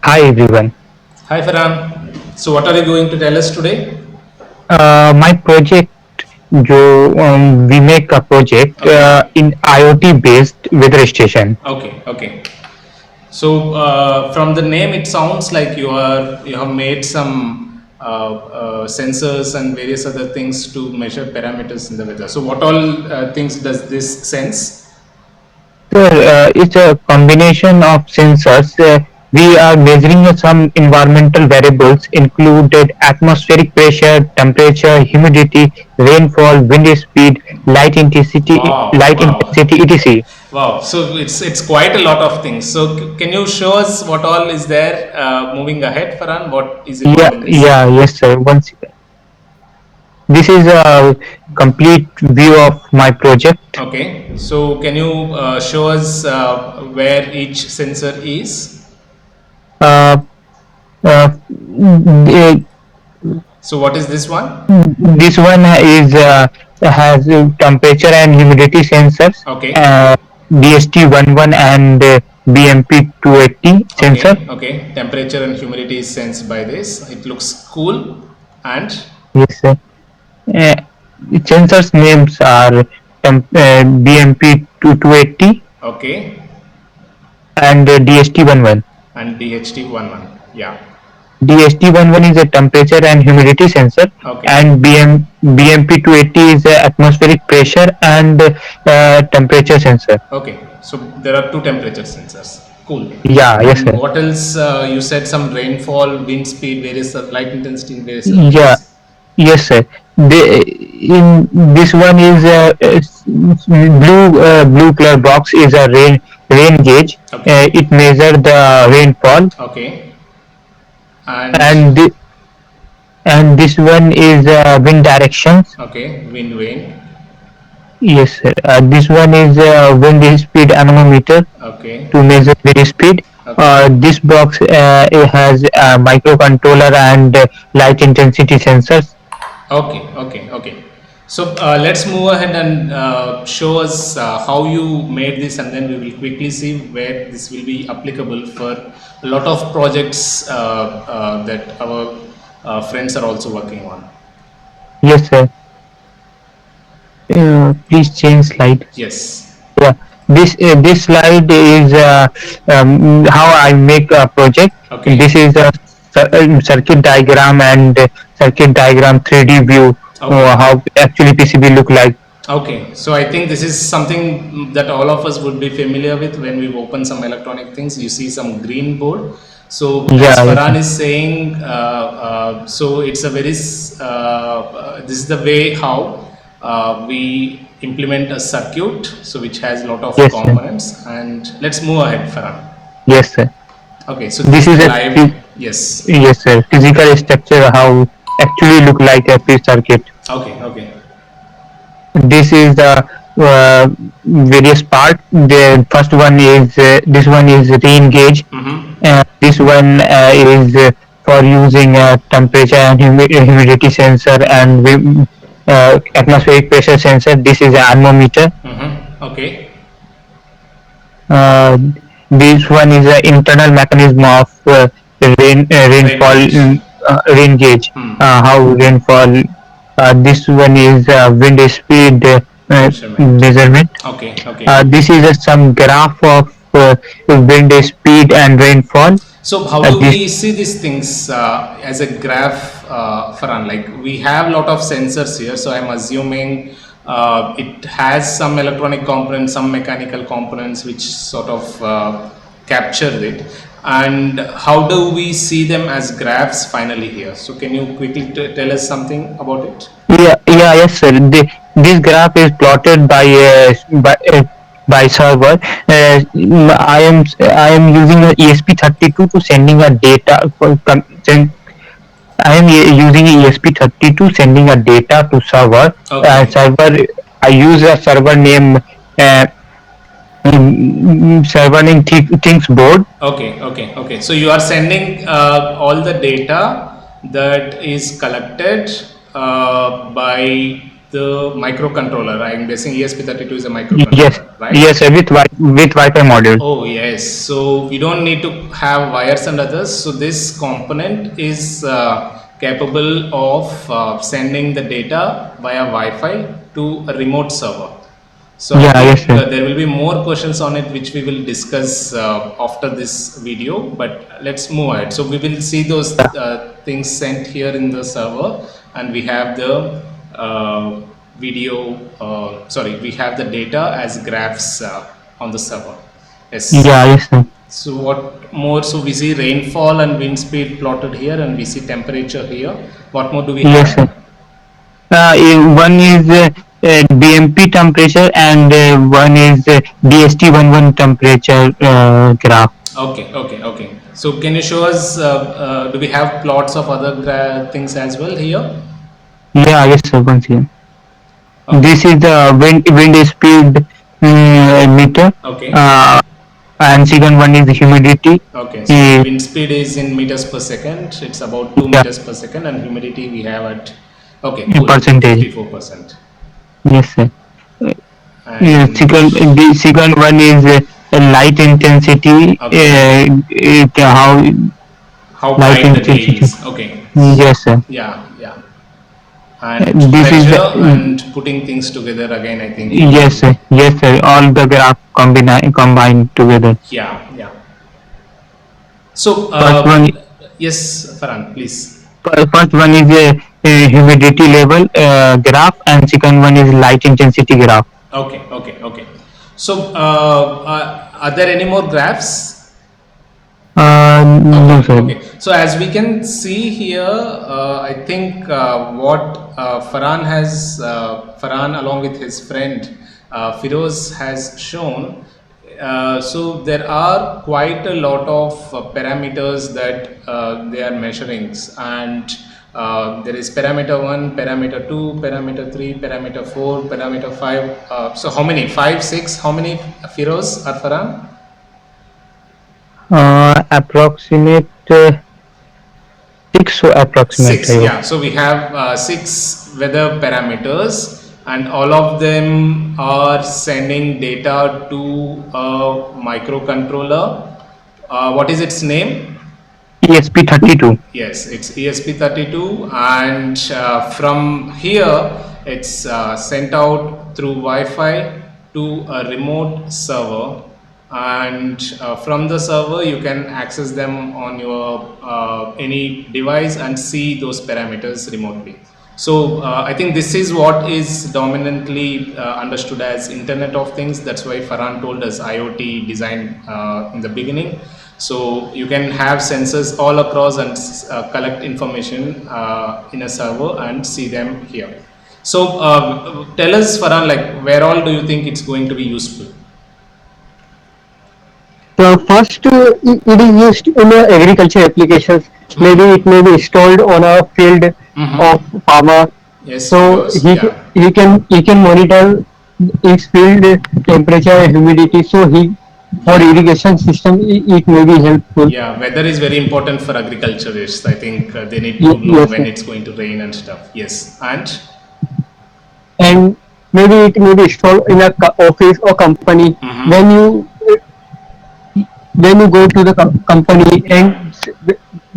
Hi everyone. Hi Farhan. So what are you going to tell us today? My project, we make a project Okay. in IoT based weather station. Okay. So from the name, it sounds like you have made some sensors and various other things to measure parameters in the weather. So what all things does this sense? So it's a combination of sensors. We are measuring some environmental variables included atmospheric pressure, temperature, humidity, rainfall, wind speed, Wow, light wow, intensity, etc. wow. So it's quite a lot of things. So can you show us what all is there moving ahead, Farhan? What is involved in this? Yes, sir. This is a complete view of my project. Okay, so can you show us where each sensor is? Uh, uh, the- So what is this one? this one is has temperature and humidity sensors, Okay, uh, DST11 and BMP280 sensor. okay. Temperature and humidity is sensed by this. It looks cool and Yes, sir. Uh, sensors names are BMP280 okay, and DST11. and DHT11. Yeah. DST11 is a temperature and humidity sensor, Okay, and BMP280 is a atmospheric pressure and temperature sensor. okay. So there are two temperature sensors. Cool. Yeah, yes, And sir. what else? You said some rainfall, wind speed, various light intensity, and various other Yeah, things. yes, sir. In this one is blue color box is a rain gauge. Okay, It measure the rainfall, okay. And and and this one is wind directions. okay, wind vane. Yes, sir. This one is wind speed anemometer Okay, to measure wind speed. okay, This box it has a microcontroller and light intensity sensors. okay. So let's move ahead and show us how you made this, and then we will quickly see where this will be applicable for a lot of projects that our friends are also working on. Yes, sir. Please change slide. Yes. Yeah, this slide is how I make a project. This Okay. is a circuit diagram and circuit diagram 3D view. Okay. How actually PCB look like. Okay, so I think this is something that all of us would be familiar with when we open some electronic things. You see some green board. So as Yeah, yes, Farhan sir. is saying, so it's a this is the way how we implement a circuit, so which has a lot of Yes, sir. components. And let's move ahead, Farhan. Yes, sir. Okay, so this This is is the a live. Yes. yes, sir. Physical structure how actually look like a P circuit. Okay. This is the various part. The first one is this one is rain gauge. Mm-hmm. This one is for using temperature and humidity sensor and atmospheric pressure sensor. This is an anemometer. Mm-hmm. Okay. Uh, this one is an internal mechanism of Rain rainfall gauge. rain gauge. Hmm. How rainfall. This one is wind speed Measurement. measurement. Okay. This is some graph of wind speed and rainfall. So how do This we see these things as a graph, Farhan? Like we have a lot of sensors here, so I'm assuming it has some electronic components, some mechanical components, which sort of capture it. And how do we see them as graphs finally here? So can you quickly tell us something about it? yes, sir. This graph is plotted by server. I am using a ESP32 to sending a data. I am using ESP32 sending a data to server. Okay. Server. I use a server name. Uh, Server name things board. Okay. So you are sending all the data that is collected by the microcontroller. I'm guessing ESP32 is a Yes, microcontroller, right? yes, with Wi-Fi module. Oh, yes. So we don't need to have wires and others. So this component is capable of sending the data via Wi-Fi to a remote server. So I Yeah, yes, think sir. there will be more questions on it which we will discuss after this video, but let's move ahead. So we will see those things sent here in the server, and we have the sorry, we have the data as graphs on the server. Yeah, Yes. yes, sir. So what more? So we see rainfall and wind speed plotted here, and we see temperature here. What more do we Yes, sir. have? One is BMP temperature and one is DST11 temperature graph. Okay. So can you show us, do we have plots of other things as well here? Yeah, yes, sir. Once again, Okay, this is the wind speed meter, okay, uh, and second one is the humidity okay. So uh, wind speed is in meters per second. It's about 2 yeah, meters per second, and humidity we have at, okay, cool, percentage. 54%. Yes, sir. And The second one is light intensity. okay, How how light bright the day intensity. is. Okay, Yes, sir. yeah. And This is pressure the and putting things together again, I think we yes, will, sir. Yes, sir. All the graph combined together. yeah. So, First one, yes, Farhan, please. first one is a humidity level graph, and second one is light intensity graph. Okay. So, are there any more graphs? No, sir. Okay. So as we can see here, I think what Farhan along with his friend Firoz has shown. So there are quite a lot of parameters that they are measuring, and there is parameter 1, parameter 2, parameter 3, parameter 4, parameter 5. So how many? 5, 6? How many, Firoz or Farhan? Approximate six, so approximate. Six, yeah. So we have six weather parameters, and all of them are sending data to a microcontroller. What is its name? ESP32. Yes, it's ESP32, and from here it's sent out through Wi-Fi to a remote server, and from the server you can access them on your any device and see those parameters remotely. So I think this is what is dominantly understood as Internet of Things. That's why Farhan told us IoT design in the beginning. So you can have sensors all across and collect information in a server and see them here. So tell us, Farhan, like where all do you think it's going to be useful? So first, it is used in agriculture applications. Maybe Hmm. it may be installed on a field of Mm-hmm. farmer. Yes, So Firoz. Yeah. he can monitor its field temperature, humidity. So he for Yeah. irrigation system it may be helpful. Yeah, weather is very important for agriculturists. I think they need to know Yes, when sir. it's going to rain and stuff. Yes, and And maybe it may be installed in a office or company. mm-hmm. When you when you go to the company Yeah, and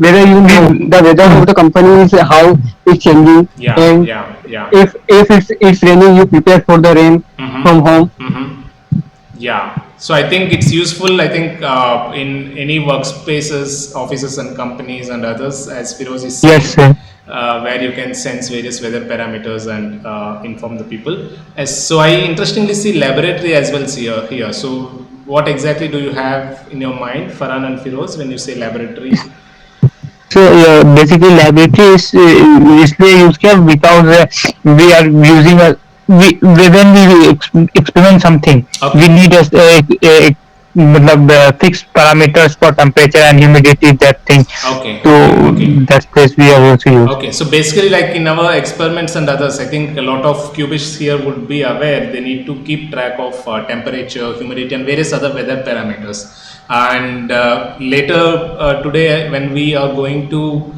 whether you know the weather of the company is how it's changing, and yeah. if it's raining you prepare for the rain from home. Mm-hmm. Yeah, so I think it's useful. I think in any workspaces, offices, and companies and others, as Firoz is Yes, saying, sir. where you can sense various weather parameters and inform the people. So I interestingly see laboratory as well here. So what exactly do you have in your mind, Farhan and Firoz, when you say laboratory? So basically laboratory is इसलिए use किया because we are using a when we experiment something we Okay, need a मतलब fixed parameters for temperature and humidity that thing. So okay. that's place we are also use. Okay, so basically, like in our experiments and others, I think a lot of cubists here would be aware they need to keep track of temperature, humidity, and various other weather parameters. And later today, when we are going to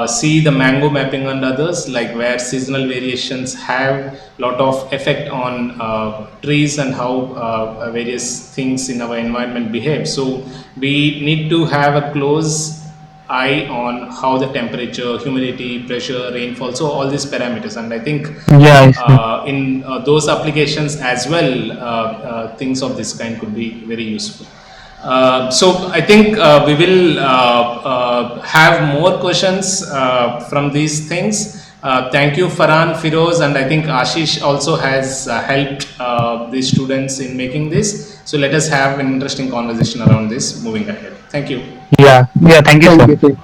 see the mango mapping and others, like where seasonal variations have lot of effect on trees and how various things in our environment behave. So we need to have a close eye on how the temperature, humidity, pressure, rainfall, so all these parameters. And I think Yeah, I see. in those applications as well, things of this kind could be very useful. So I think we will have more questions from these things. Thank you, Farhan, Firoz, and I think Ashish also has helped the students in making this. So let us have an interesting conversation around this moving ahead. Thank you. Yeah, yeah. Thank you, Thank sir. you.